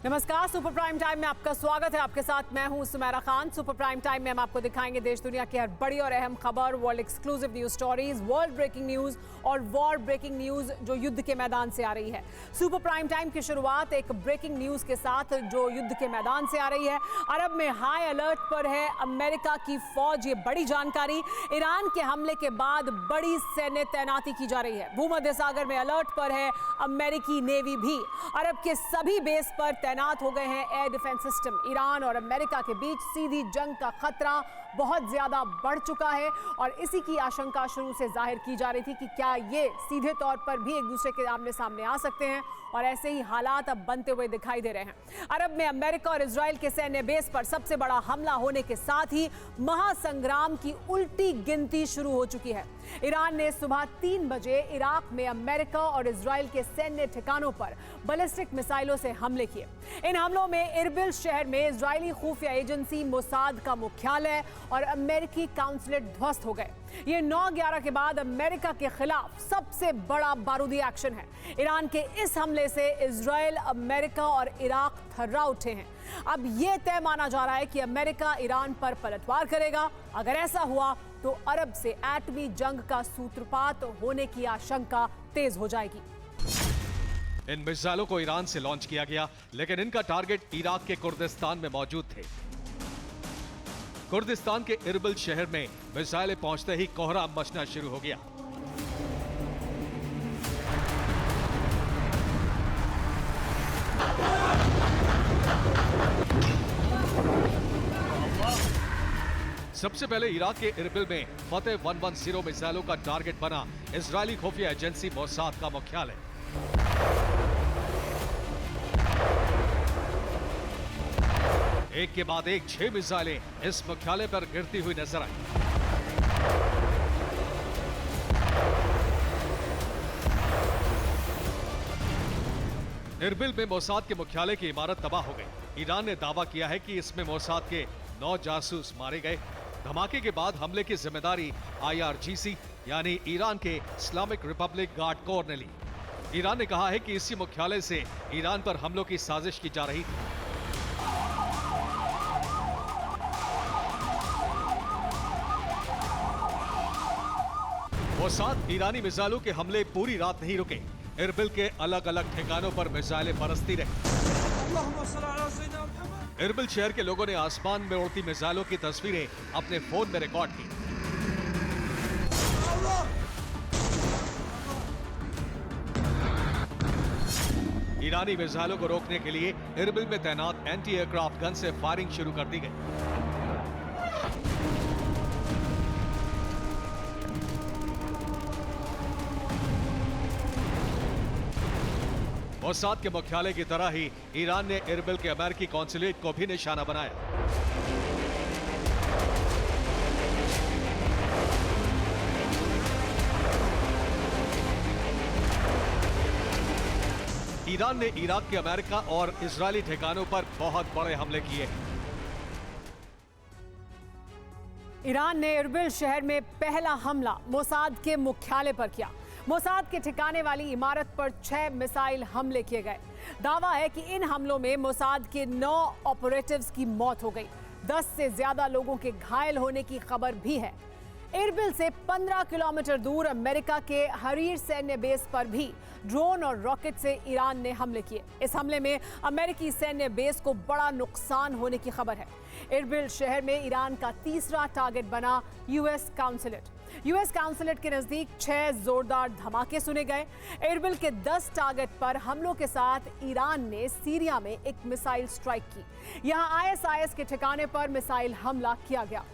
नमस्कार, super prime time में आपका स्वागत है। आपके साथ मैं हूं Sumera Khan. Super prime time में हम आपको दिखाएंगे देश दुनिया की हर बड़ी और अहम खबर, world exclusive news stories, world breaking news और वॉर ब्रेकिंग न्यूज जो युद्ध के मैदान से आ रही है। सुपर प्राइम टाइम की शुरुआत एक ब्रेकिंग न्यूज के साथ जो युद्ध के मैदान से आ रही है। अरब में हाई अलर्ट पर है अमेरिका की फौज, ये बड़ी जानकारी। ईरान के हमले के बाद बड़ी सैन्य तैनाती की जा रही है। भूमध्य सागर में अलर्ट पर है अमेरिकी नेवी भी। अरब के सभी बेस पर तैनात हो गए हैं एयर डिफेंस सिस्टम। ईरान और अमेरिका के बीच सीधी जंग का खतरा बहुत ज्यादा बढ़ चुका है और इसी की आशंका शुरू से जाहिर की जा रही थी कि क्या ये सीधे तौर पर भी एक दूसरे के आमने सामने आ सकते हैं, और ऐसे ही हालात अब बनते हुए दिखाई दे रहे हैं। अरब में अमेरिका और इजराइल के सैन्य बेस पर सबसे बड़ा हमला होने के साथ ही महासंग्राम की उल्टी गिनती शुरू हो चुकी है। ईरान ने सुबह 3 बजे इराक में अमेरिका और इजराइल के सैन्य ठिकानों पर बैलिस्टिक मिसाइलों से हमले किए। इन हमलों में इरबिल शहर में इजरायली खुफिया एजेंसी मोसाद का मुख्यालय और अमेरिकी काउंसलेट ध्वस्त हो गए। ये 9/11 के बाद अमेरिका के खिलाफ सबसे बड़ा बारूदी एक्शन है। ईरान के इस हमले से इजराइल, अमेरिका और इराक थर्रा उठे हैं। अब ये तय माना जा रहा है कि अमेरिका ईरान पर पलटवार करेगा। अगर ऐसा हुआ तो अरब से एटमी जंग का सूत्रपात होने की आशंका तेज हो जाएगी। इन मिसाइलों को ईरान से लॉन्च किया गया, लेकिन इनका टारगेट इराक के कुर्दिस्तान में मौजूद थे। कुर्दिस्तान के इरबिल शहर में मिसाइलें पहुंचते ही कोहराम मचना शुरू हो गया। सबसे पहले इराक के इरबिल में फतेह 110 मिसाइलों का टारगेट बना इजरायली खुफिया एजेंसी मोसाद का मुख्यालय। एक के बाद एक 6 मिसाइलें इस मुख्यालय पर गिरती हुई नजर आई। इरबिल में मोसाद के मुख्यालय की इमारत तबाह हो गई। ईरान ने दावा किया है कि इसमें मोसाद के 9 जासूस मारे गए। धमाके के बाद हमले की जिम्मेदारी IRGC यानी ईरान के इस्लामिक रिपब्लिक गार्ड कोर ने ली। ईरान ने कहा है कि इसी मुख्यालय से ईरान पर हमलों की साजिश की जा रही थी। मोसाद ईरानी मिसाइलों के हमले पूरी रात नहीं रुके। इरबिल के अलग अलग ठिकानों पर मिसाइलें बरसती रही। इरबिल शहर के लोगों ने आसमान में उड़ती मिसाइलों की तस्वीरें अपने फोन में रिकॉर्ड की। ईरानी मिसाइलों को रोकने के लिए इरबिल में तैनात एंटी एयरक्राफ्ट गन से फायरिंग शुरू कर दी गई। मोसाद के मुख्यालय की तरह ही ईरान ने इरबिल के अमेरिकी कॉन्सुलेट को भी निशाना बनाया। ईरान ने इराक के अमेरिका और इजरायली ठिकानों पर बहुत बड़े हमले किए। ईरान ने इरबिल शहर में पहला हमला मोसाद के मुख्यालय पर किया। मोसाद के ठिकाने वाली इमारत पर 6 मिसाइल हमले किए गए। दावा है कि इन हमलों में मोसाद के 9 ऑपरेटिव्स की मौत हो गई। 10 से ज्यादा लोगों के घायल होने की खबर भी है। इरबिल से 15 किलोमीटर दूर अमेरिका के हरीर सैन्य बेस पर भी ड्रोन और रॉकेट से ईरान ने हमले किए। इस हमले में अमेरिकी सैन्य बेस को बड़ा नुकसान होने की खबर है। इरबिल शहर में ईरान का तीसरा टारगेट बना यूएस काउंसलेट। यूएस काउंसलेट के नजदीक 6 जोरदार धमाके सुने गए। इरबिल के 10 टारगेट पर हमलों के साथ ईरान ने सीरिया में एक मिसाइल स्ट्राइक की। यहां ISIS के ठिकाने पर मिसाइल हमला किया गया।